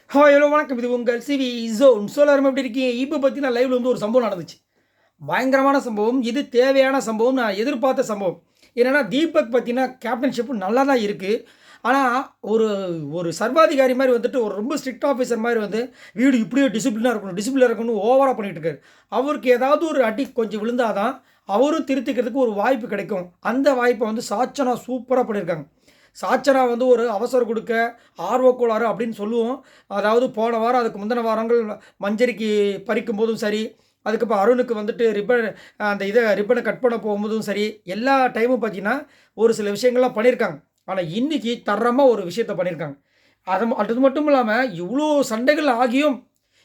Hello வணக்கம். இது உங்கள் சிவி ஜோன். எல்லாரும் எப்படி இருக்கீங்க? இப்போ பார்த்தீங்கன்னா லைவ்ல வந்து ஒரு சம்பவம் நடந்துச்சு. பயங்கரமான சம்பவம். இது தேவையான சம்பவம். நான் எதிர்பார்த்த சம்பவம். என்னன்னா தீபக் பார்த்தீங்கன்னா கேப்டன்ஷிப் நல்லா தான் இருக்குது. ஆனால் ஒரு ஒரு சர்வாதிகாரி மாதிரி வந்துட்டு ஒரு ரொம்ப ஸ்ட்ரிக்ட் ஆஃபீஸர் மாதிரி வந்து வீடு இப்படியே டிசிப்ளினாக இருக்கணும் ஓவராக பண்ணிகிட்டு இருக்காரு. அவருக்கு ஏதாவது ஒரு அடி கொஞ்சம் விழுந்தாதான் அவரும் திருத்திக்கிறதுக்கு ஒரு வாய்ப்பு கிடைக்கும். அந்த வாய்ப்பை வந்து சாச்சனா சூப்பராக பண்ணியிருக்காங்க. சாச்சனா வந்து ஒரு அவசரம் கொடுக்க ஆர்வக்கோளாறு அப்படின்னு சொல்லுவோம். அதாவது போன வாரம் அதுக்கு முந்தின வாரங்கள் மஞ்சரிக்கு பறிக்கும் போதும் சரி, அதுக்கப்புறம் அருணுக்கு வந்துட்டு அந்த ரிப்பனை கட் பண்ண போகும்போதும் சரி, எல்லா டைமும் பார்த்தீங்கன்னா ஒரு சில விஷயங்கள்லாம் பண்ணியிருக்காங்க. ஆனால் இன்னைக்கு தரமாக ஒரு விஷயத்த பண்ணியிருக்காங்க. அது மட்டும் இல்லாமல் இவ்வளோ சண்டைகள் ஆகியும்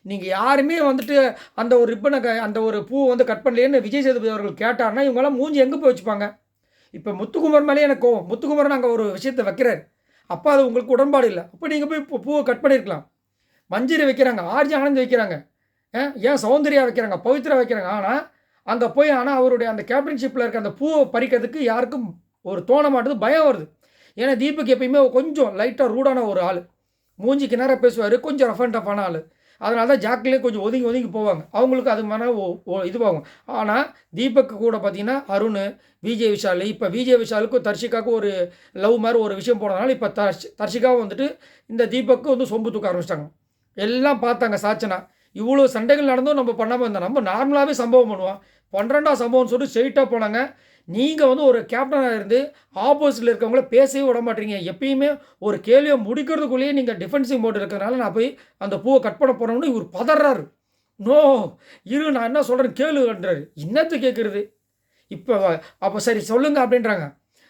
நீங்கள் யாருமே வந்துட்டு அந்த ஒரு அந்த ஒரு பூ வந்து கட் பண்ணலையேன்னு விஜய் சேதுபதி அவர்கள் கேட்டார்னா இவங்கெல்லாம் மூஞ்சி எங்கே போய் வச்சுப்பாங்க? இப்போ முத்துக்குமார் மேலே எனக்கு கோவம். முத்துக்குமார் அங்கே ஒரு விஷயத்தை வைக்கிறாரு. அப்போ அது உங்களுக்கு உடன்பாடு இல்லை. அப்போ நீங்கள் போய் பூவை கட் பண்ணியிருக்கலாம். மஞ்சரி வைக்கிறாங்க, ஆர்ஜி ஆனந்த் வைக்கிறாங்க, ஏன் சௌந்தர்யா வைக்கிறாங்க, பவித்ரா வைக்கிறாங்க. ஆனால் அங்கே போய் அவருடைய அந்த கேப்டன்ஷிப்பில் இருக்க அந்த பூவை பறிக்கிறதுக்கு யாருக்கும் ஒரு தோண மாட்டுது, பயம் வருது. ஏன்னா தீபக் எப்பயுமே கொஞ்சம் லைட்டாக ரூடான ஒரு ஆள். மூஞ்சிக்கு நேராக பேசுவார், கொஞ்சம் ரஃப் அண்ட் டஃப்பான ஆள். அதனால தான் ஜாக்லேயே கொஞ்சம் ஒதுங்கி ஒதுங்கி போவாங்க. அவங்களுக்கு அது மன இதுவாகும். ஆனால் தீபக் கூட பார்த்தீங்கன்னா அருண், விஜய் விஷால், இப்போ விஜய் விஷாலுக்கும் தர்ஷிகாவுக்கும் ஒரு லவ் மாதிரி ஒரு விஷயம் போனதுனால இப்போ தர்ஷிகாவும் வந்துட்டு இந்த தீபக்கு வந்து சொம்பு தூக்க ஆரம்பிச்சிட்டாங்க. எல்லாம் பார்த்தாங்க சாச்சனா. இவ்வளோ சண்டைகள் நடந்தும் நம்ம பண்ணாமல் இருந்தோம். நம்ம நார்மலாகவே சம்பவம் பண்ணுவோம். 12ஆம் சம்பவம்னு சொல்லிட்டு ஸ்ட்ரெயிட்டாக போனாங்க. நீங்கள் வந்து ஒரு கேப்டனாக இருந்து ஆப்போசிட்டில் இருக்கவங்கள பேசவே விட மாட்டீங்க. எப்பயுமே ஒரு கேள்வியை முடிக்கிறதுக்குள்ளேயே நீங்கள் டிஃபென்சிவ் மோட் இருக்கிறதுனால நான் போய் அந்த பூவை கட் பண்ண போகிறோம்னு இவர் பதறாரு. நோ, இரு நான் என்ன சொல்கிறேன் கேளுன்றாரு. என்னத்தை கேட்குறது? இப்போ அப்போ சரி சொல்லுங்க அப்படின்றாங்க.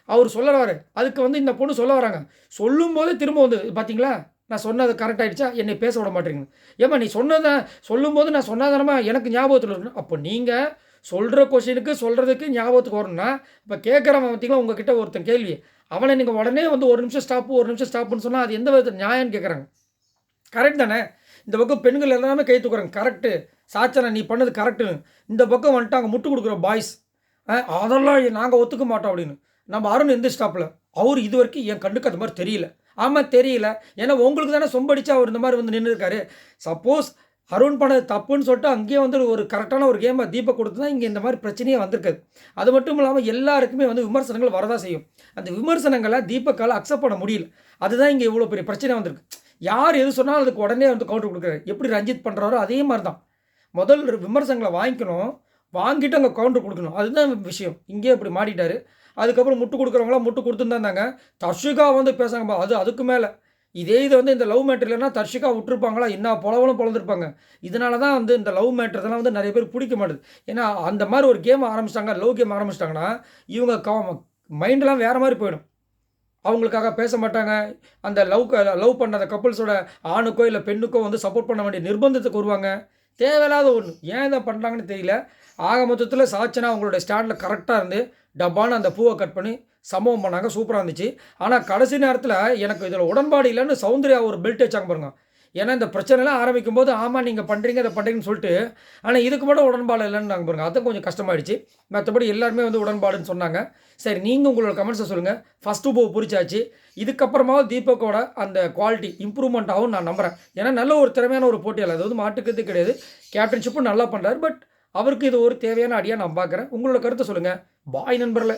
அவர் சொல்ல வராரு. அதுக்கு வந்து இந்த பொண்ணு சொல்ல வராங்க. சொல்லும்போதே திரும்ப வந்து பார்த்தீங்களா, நான் சொன்னது கரெக்ட் ஆகிடுச்சா, என்னை பேச விட மாட்டேங்க. ஏம்மா நீ சொன்னதை சொல்லும்போது நான் சொன்னாதானம்மா எனக்கு ஞாபகத்தில் இருக்கணும். அப்போ நீங்கள் சொல்கிற கொஷினுக்கு சொல்கிறதுக்கு ஞாபகத்துக்கு வரணும்னா, இப்போ கேட்குறவன் பார்த்தீங்களா உங்ககிட்ட ஒருத்தன் கேள்வி, அவனை நீங்கள் உடனே வந்து ஒரு நிமிஷம் ஸ்டாப்புன்னு சொன்னால் அது எந்த விதத்தில் நியாயம்னு கேட்குறாங்க. கரெக்ட் தானே? இந்த பக்கம் பெண்கள் எல்லாமே கை தூக்குறாங்க, கரெக்டு சாச்சனா நீ பண்ணது கரெக்டுன்னு. இந்த பக்கம் வந்துட்டாங்க முட்டு கொடுக்குற பாய்ஸ், அதெல்லாம் நாங்கள் ஒத்துக்க மாட்டோம் அப்படின்னு. நம்ம அருண் எந்த ஸ்டாப்பில் அவர் இது வரைக்கும் என் கண்ணுக்கு அது மாதிரி தெரியல. ஆமாம் தெரியல, ஏன்னா உங்களுக்கு தானே சொம்படிச்சு அவர் இந்த மாதிரி வந்து நின்று இருக்காரு. சப்போஸ் அருண் பண்ணது தப்புன்னு சொல்லிட்டு அங்கேயே வந்து ஒரு கரெக்டான ஒரு கேமை தீபக் கொடுத்து தான் இங்கே இந்த மாதிரி பிரச்சனையே வந்திருக்காது. அது மட்டும் இல்லாமல் எல்லாருக்குமே வந்து விமர்சனங்கள் வரதான் செய்யும். அந்த விமர்சனங்களை தீபக்கால் அக்செப்ட் பண்ண முடியல. அதுதான் இங்கே இவ்வளோ பெரிய பிரச்சனை வந்திருக்கு. யார் எது சொன்னாலும் அதுக்கு உடனே வந்து கவுண்டர் கொடுக்குறாரு. எப்படி ரஞ்சித் பண்ணுறாரோ அதே மாதிரி தான். முதல் விமர்சனங்களை வாங்கிக்கணும், வாங்கிட்டு அங்கே கவுண்டர் கொடுக்கணும். அதுதான் விஷயம். இங்கேயே இப்படி மாட்டிட்டாரு. அதுக்கப்புறம் முட்டு கொடுக்குறவங்களாம் முட்டு கொடுத்துன்னு தான் இருந்தாங்க. தர்ஷிகா வந்து பேசாங்க, அதுக்கு மேலே இதே இது வந்து இந்த லவ் மேட்ரு இல்லைன்னா தர்ஷிகா விட்டுருப்பாங்களா, என்ன பொலவலும் பொழந்துருப்பாங்க. இதனால தான் வந்து இந்த லவ் மேட்ரு இதெல்லாம் வந்து நிறைய பேர் பிடிக்க மாட்டுது. ஏன்னா அந்த மாதிரி ஒரு கேம் ஆரம்பிச்சிட்டாங்க, லவ் கேம் ஆரம்பிச்சிட்டாங்கன்னா இவங்க மைண்டெலாம் வேறு மாதிரி போயிடும். அவங்களுக்காக பேச மாட்டாங்க. அந்த லவ் பண்ண அந்த கப்புள்ஸோட ஆணுக்கோ இல்லை பெண்ணுக்கோ வந்து சப்போர்ட் பண்ண வேண்டிய நிர்பந்தத்துக்கு வருவாங்க. தேவையில்லாத ஒன்று. ஏன் இதை பண்ணுறாங்கன்னு தெரியல. ஆக மொத்தத்தில் சாச்சனா அவங்களோட ஸ்டாண்டில் கரெக்டாக இருந்து டப்பான்னு அந்த பூவை கட் பண்ணி சம்பவம் பண்ணாங்க. சூப்பராக இருந்துச்சு. ஆனால் கடைசி நேரத்தில் எனக்கு இதில் உடன்பாடு இல்லைன்னு சௌந்தர்யா ஒரு பெல்ட் வச்சாங்க பாருங்க. ஏன்னா இந்த பிரச்சனைலாம் ஆரம்பிக்கும் போது ஆமாம் நீங்கள் பண்ணுறீங்க இதை பண்ணுறீங்கன்னு சொல்லிட்டு, ஆனால் இதுக்கு மட்டும் உடன்பாடு இல்லைன்னு நாங்கள் பாருங்க. அதுதான் கொஞ்சம் கஷ்டமாயிடுச்சு. மற்றபடி எல்லாருமே வந்து உடன்பாடுன்னு சொன்னாங்க. சரி நீங்கள் உங்களோட கமெண்ட்ஸை சொல்லுங்கள். ஃபஸ்ட்டு பூ பிடிச்சாச்சு. இதுக்கப்புறமாவும் தீபக்கோட அந்த குவாலிட்டி இம்ப்ரூவ்மெண்ட் ஆகும் நான் நம்புகிறேன். ஏன்னா நல்ல ஒரு திறமையான ஒரு போட்டியாளர், அது வந்து மாட்டுக்கிறது கிடையாது. கேப்டன்ஷிப்பும் நல்லா பண்ணுறாரு. பட் அவருக்கு இது ஒரு தேவையான அடியாக நான் பார்க்குறேன். உங்களோட கருத்தை சொல்லுங்கள். பாய் நண்பர்களே.